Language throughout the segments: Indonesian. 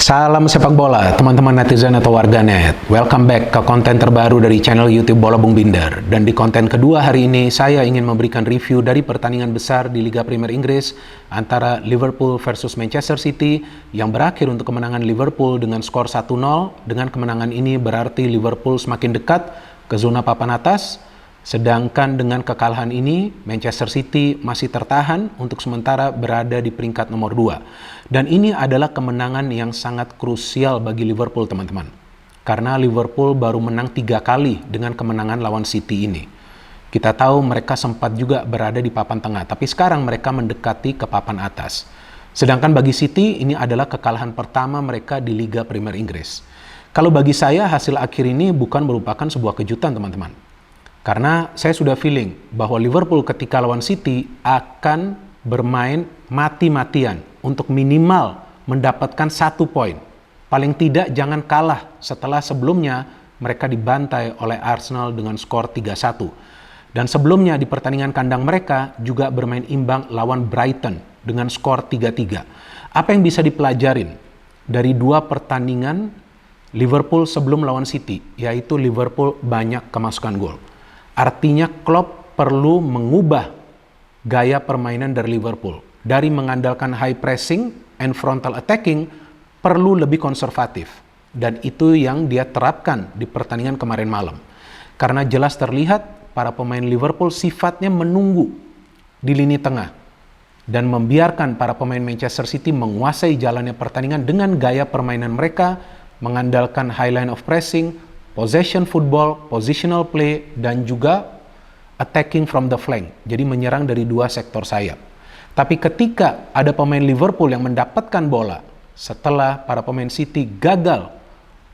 Salam sepak bola, teman-teman netizen atau warganet. Welcome back ke konten terbaru dari channel YouTube Bola Bung Binder. Dan di konten kedua hari ini, saya ingin memberikan review dari pertandingan besar di Liga Premier Inggris antara Liverpool versus Manchester City yang berakhir untuk kemenangan Liverpool dengan skor 1-0. Dengan kemenangan ini berarti Liverpool semakin dekat ke zona papan atas. Sedangkan dengan kekalahan ini, Manchester City masih tertahan untuk sementara berada di peringkat nomor 2. Dan ini adalah kemenangan yang sangat krusial bagi Liverpool, teman-teman. Karena Liverpool baru menang 3 kali dengan kemenangan lawan City ini. Kita tahu mereka sempat juga berada di papan tengah, tapi sekarang mereka mendekati ke papan atas. Sedangkan bagi City, ini adalah kekalahan pertama mereka di Liga Premier Inggris. Kalau bagi saya, hasil akhir ini bukan merupakan sebuah kejutan, teman-teman. Karena saya sudah feeling bahwa Liverpool ketika lawan City akan bermain mati-matian untuk minimal mendapatkan 1 poin. Paling tidak jangan kalah setelah sebelumnya mereka dibantai oleh Arsenal dengan skor 3-1. Dan sebelumnya di pertandingan kandang mereka juga bermain imbang lawan Brighton dengan skor 3-3. Apa yang bisa dipelajarin dari 2 pertandingan Liverpool sebelum lawan City, yaitu Liverpool banyak kemasukan gol. Artinya Klopp perlu mengubah gaya permainan dari Liverpool. Dari mengandalkan high pressing and frontal attacking, perlu lebih konservatif. Dan itu yang dia terapkan di pertandingan kemarin malam. Karena jelas terlihat para pemain Liverpool sifatnya menunggu di lini tengah. Dan membiarkan para pemain Manchester City menguasai jalannya pertandingan dengan gaya permainan mereka, mengandalkan high line of pressing, possession football, positional play, dan juga attacking from the flank. Jadi menyerang dari 2 sektor sayap. Tapi ketika ada pemain Liverpool yang mendapatkan bola setelah para pemain City gagal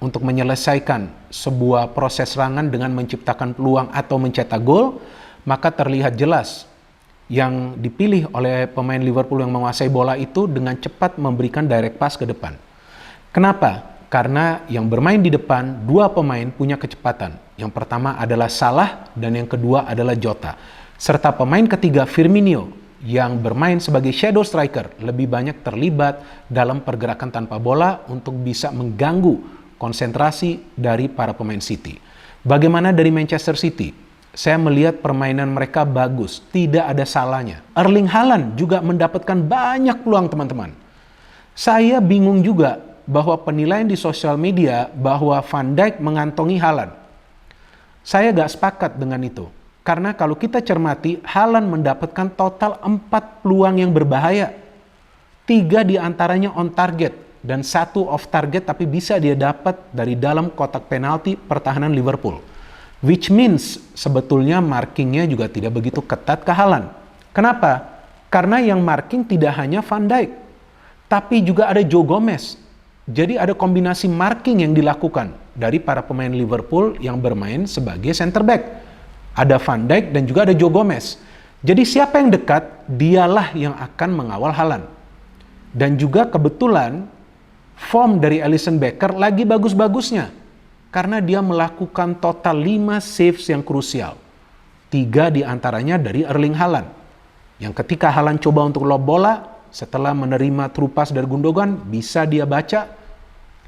untuk menyelesaikan sebuah proses serangan dengan menciptakan peluang atau mencetak gol, maka terlihat jelas yang dipilih oleh pemain Liverpool yang menguasai bola itu dengan cepat memberikan direct pass ke depan. Kenapa? Karena yang bermain di depan, 2 pemain punya kecepatan. Yang pertama adalah Salah dan yang kedua adalah Jota. Serta pemain ketiga Firmino yang bermain sebagai shadow striker lebih banyak terlibat dalam pergerakan tanpa bola untuk bisa mengganggu konsentrasi dari para pemain City. Bagaimana dari Manchester City? Saya melihat permainan mereka bagus, tidak ada salahnya. Erling Haaland juga mendapatkan banyak peluang, teman-teman. Saya bingung juga bahwa penilaian di sosial media bahwa Van Dijk mengantongi Haaland. Saya gak sepakat dengan itu. Karena kalau kita cermati, Haaland mendapatkan total 4 peluang yang berbahaya. 3 diantaranya on target dan 1 off target, tapi bisa dia dapat dari dalam kotak penalti pertahanan Liverpool. Which means sebetulnya markingnya juga tidak begitu ketat ke Haaland. Kenapa? Karena yang marking tidak hanya Van Dijk, tapi juga ada Joe Gomez. Jadi ada kombinasi marking yang dilakukan dari para pemain Liverpool yang bermain sebagai center back. Ada Van Dijk dan juga ada Joe Gomez. Jadi siapa yang dekat, dialah yang akan mengawal Haaland. Dan juga kebetulan form dari Alisson Becker lagi bagus-bagusnya. Karena dia melakukan total 5 saves yang krusial. 3 diantaranya dari Erling Haaland. Yang ketika Haaland coba untuk lob bola, setelah menerima true pass dari Gundogan, bisa dia baca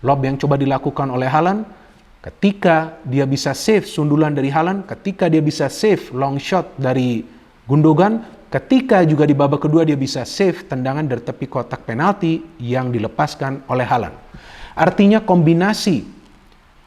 lob yang coba dilakukan oleh Haaland. Ketika dia bisa save sundulan dari Haaland, ketika dia bisa save long shot dari Gundogan, ketika juga di babak kedua dia bisa save tendangan dari tepi kotak penalti yang dilepaskan oleh Haaland. Artinya kombinasi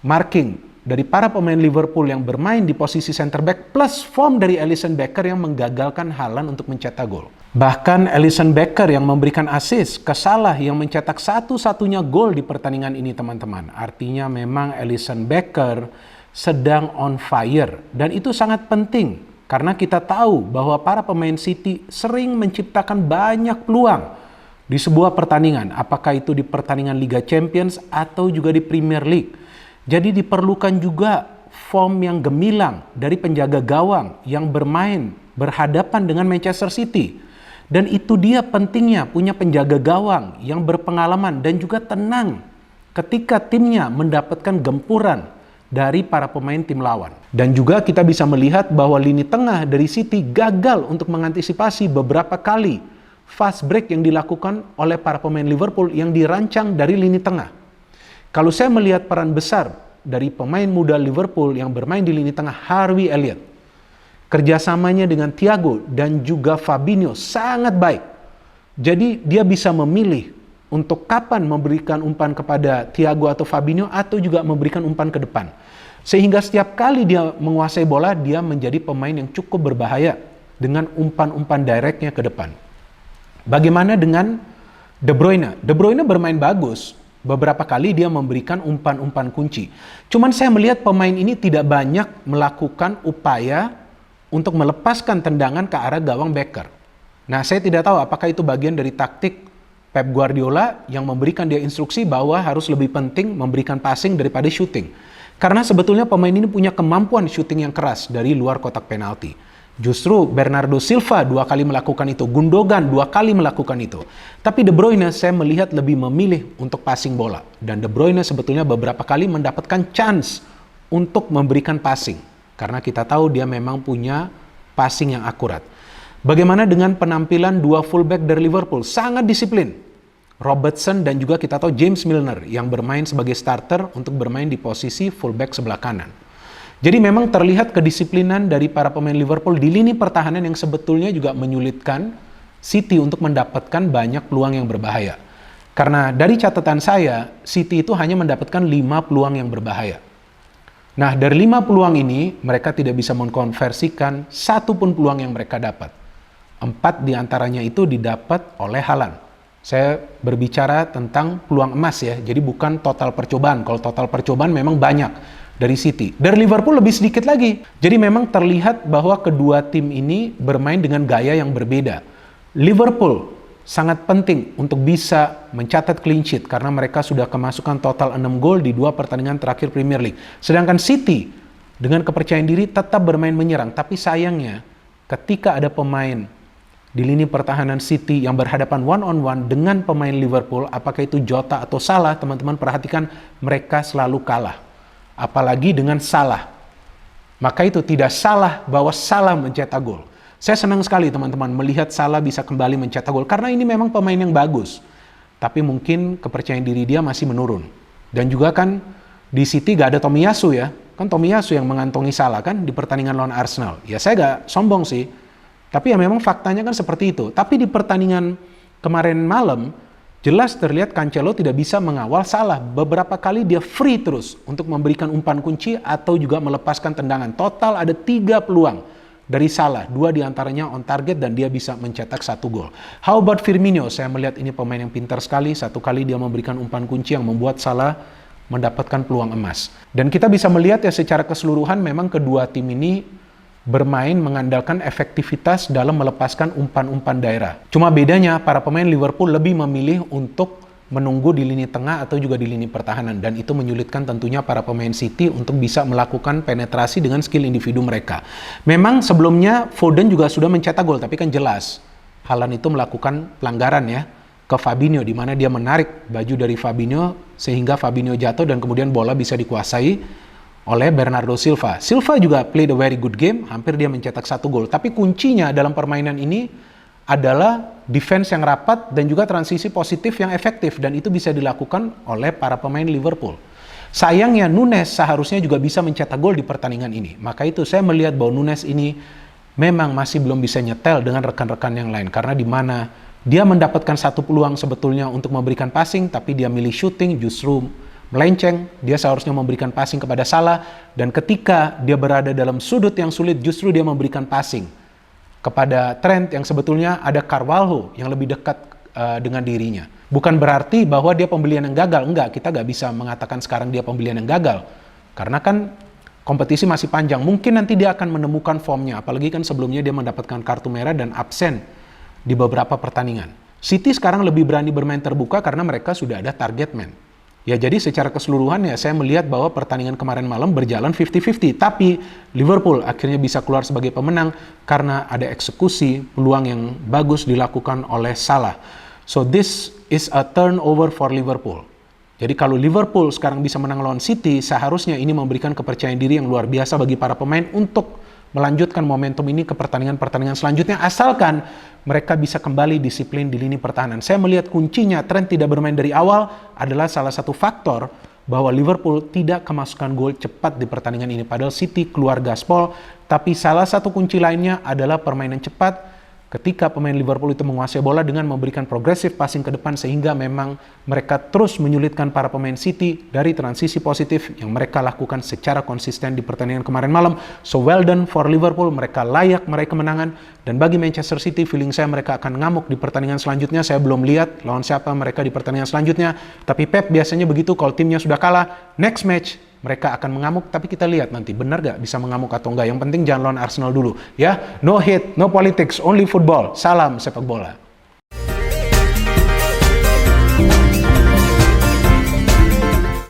marking dari para pemain Liverpool yang bermain di posisi center back plus form dari Alisson Becker yang menggagalkan Haaland untuk mencetak gol. Bahkan Alisson Becker yang memberikan assist ke Salah yang mencetak satu-satunya gol di pertandingan ini, teman-teman. Artinya memang Alisson Becker sedang on fire. Dan itu sangat penting karena kita tahu bahwa para pemain City sering menciptakan banyak peluang di sebuah pertandingan. Apakah itu di pertandingan Liga Champions atau juga di Premier League. Jadi diperlukan juga form yang gemilang dari penjaga gawang yang bermain berhadapan dengan Manchester City. Dan itu dia pentingnya punya penjaga gawang yang berpengalaman dan juga tenang ketika timnya mendapatkan gempuran dari para pemain tim lawan. Dan juga kita bisa melihat bahwa lini tengah dari City gagal untuk mengantisipasi beberapa kali fast break yang dilakukan oleh para pemain Liverpool yang dirancang dari lini tengah. Kalau saya melihat peran besar dari pemain muda Liverpool yang bermain di lini tengah, Harvey Elliott, kerjasamanya dengan Thiago dan juga Fabinho sangat baik. Jadi dia bisa memilih untuk kapan memberikan umpan kepada Thiago atau Fabinho atau juga memberikan umpan ke depan. Sehingga setiap kali dia menguasai bola, dia menjadi pemain yang cukup berbahaya dengan umpan-umpan directnya ke depan. Bagaimana dengan De Bruyne? De Bruyne bermain bagus. Beberapa kali dia memberikan umpan-umpan kunci. Cuman saya melihat pemain ini tidak banyak melakukan upaya untuk melepaskan tendangan ke arah gawang Becker. Nah, saya tidak tahu apakah itu bagian dari taktik Pep Guardiola yang memberikan dia instruksi bahwa harus lebih penting memberikan passing daripada shooting. Karena sebetulnya pemain ini punya kemampuan shooting yang keras dari luar kotak penalti. Justru Bernardo Silva 2 kali melakukan itu, Gundogan 2 kali melakukan itu. Tapi De Bruyne saya melihat lebih memilih untuk passing bola. Dan De Bruyne sebetulnya beberapa kali mendapatkan chance untuk memberikan passing. Karena kita tahu dia memang punya passing yang akurat. Bagaimana dengan penampilan dua fullback dari Liverpool? Sangat disiplin. Robertson dan juga kita tahu James Milner yang bermain sebagai starter untuk bermain di posisi fullback sebelah kanan. Jadi memang terlihat kedisiplinan dari para pemain Liverpool di lini pertahanan yang sebetulnya juga menyulitkan City untuk mendapatkan banyak peluang yang berbahaya. Karena dari catatan saya, City itu hanya mendapatkan 5 peluang yang berbahaya. Nah, dari 5 peluang ini, mereka tidak bisa mengkonversikan satu pun peluang yang mereka dapat. 4 diantaranya itu didapat oleh Haaland. Saya berbicara tentang peluang emas ya, jadi bukan total percobaan. Kalau total percobaan memang banyak dari City. Dari Liverpool lebih sedikit lagi. Jadi memang terlihat bahwa kedua tim ini bermain dengan gaya yang berbeda. Liverpool sangat penting untuk bisa mencatat clean sheet karena mereka sudah kemasukan total 6 gol di 2 pertandingan terakhir Premier League. Sedangkan City dengan kepercayaan diri tetap bermain menyerang. Tapi sayangnya ketika ada pemain di lini pertahanan City yang berhadapan one-on-one dengan pemain Liverpool, apakah itu Jota atau Salah, teman-teman perhatikan mereka selalu kalah. Apalagi dengan Salah. Maka itu tidak salah bahwa Salah mencetak gol. Saya senang sekali teman-teman melihat Salah bisa kembali mencetak gol karena ini memang pemain yang bagus. Tapi mungkin kepercayaan diri dia masih menurun. Dan juga kan di City gak ada Tomiyasu ya. Kan Tomiyasu yang mengantongi Salah kan di pertandingan lawan Arsenal. Ya saya gak sombong sih. Tapi ya memang faktanya kan seperti itu. Tapi di pertandingan kemarin malam, jelas terlihat Cancelo tidak bisa mengawal Salah. Beberapa kali dia free terus untuk memberikan umpan kunci atau juga melepaskan tendangan. Total ada 3 peluang dari Salah. 2 diantaranya on target dan dia bisa mencetak 1 gol. How about Firmino? Saya melihat ini pemain yang pintar sekali. 1 kali dia memberikan umpan kunci yang membuat Salah mendapatkan peluang emas. Dan kita bisa melihat ya secara keseluruhan memang kedua tim ini bermain mengandalkan efektivitas dalam melepaskan umpan-umpan daerah. Cuma bedanya para pemain Liverpool lebih memilih untuk menunggu di lini tengah atau juga di lini pertahanan. Dan itu menyulitkan tentunya para pemain City untuk bisa melakukan penetrasi dengan skill individu mereka. Memang sebelumnya Foden juga sudah mencetak gol, tapi kan jelas Haaland itu melakukan pelanggaran ya ke Fabinho, di mana dia menarik baju dari Fabinho sehingga Fabinho jatuh dan kemudian bola bisa dikuasai oleh Bernardo Silva. Silva juga played a very good game, hampir dia mencetak 1 gol. Tapi kuncinya dalam permainan ini adalah defense yang rapat dan juga transisi positif yang efektif. Dan itu bisa dilakukan oleh para pemain Liverpool. Sayangnya Nunes seharusnya juga bisa mencetak gol di pertandingan ini. Maka itu saya melihat bahwa Nunes ini memang masih belum bisa nyetel dengan rekan-rekan yang lain. Karena di mana dia mendapatkan 1 peluang sebetulnya untuk memberikan passing, tapi dia milih shooting justru melenceng. Dia seharusnya memberikan passing kepada Salah, dan ketika dia berada dalam sudut yang sulit justru dia memberikan passing kepada Trent yang sebetulnya ada Carvalho yang lebih dekat dengan dirinya. Bukan berarti bahwa dia pembelian yang gagal, enggak, kita nggak bisa mengatakan sekarang dia pembelian yang gagal karena kan kompetisi masih panjang. Mungkin nanti dia akan menemukan formnya, apalagi kan sebelumnya dia mendapatkan kartu merah dan absen di beberapa pertandingan. City sekarang lebih berani bermain terbuka karena mereka sudah ada target man. Ya, jadi secara keseluruhan ya saya melihat bahwa pertandingan kemarin malam berjalan 50-50. Tapi Liverpool akhirnya bisa keluar sebagai pemenang karena ada eksekusi peluang yang bagus dilakukan oleh Salah. So this is a turnover for Liverpool. Jadi kalau Liverpool sekarang bisa menang lawan City, seharusnya ini memberikan kepercayaan diri yang luar biasa bagi para pemain untuk melanjutkan momentum ini ke pertandingan-pertandingan selanjutnya. Asalkan mereka bisa kembali disiplin di lini pertahanan. Saya melihat kuncinya Trent tidak bermain dari awal adalah salah satu faktor bahwa Liverpool tidak kemasukan gol cepat di pertandingan ini. Padahal City keluar gaspol, tapi salah satu kunci lainnya adalah permainan cepat ketika pemain Liverpool itu menguasai bola dengan memberikan progresif passing ke depan, sehingga memang mereka terus menyulitkan para pemain City dari transisi positif yang mereka lakukan secara konsisten di pertandingan kemarin malam. So well done for Liverpool, mereka layak meraih kemenangan. Dan bagi Manchester City, feeling saya mereka akan ngamuk di pertandingan selanjutnya. Saya belum lihat lawan siapa mereka di pertandingan selanjutnya, tapi Pep biasanya begitu, kalau timnya sudah kalah, next match mereka akan mengamuk. Tapi kita lihat nanti benar gak bisa mengamuk atau enggak. Yang penting jangan lawan Arsenal dulu ya. No hate, no politics, only football. Salam sepak bola.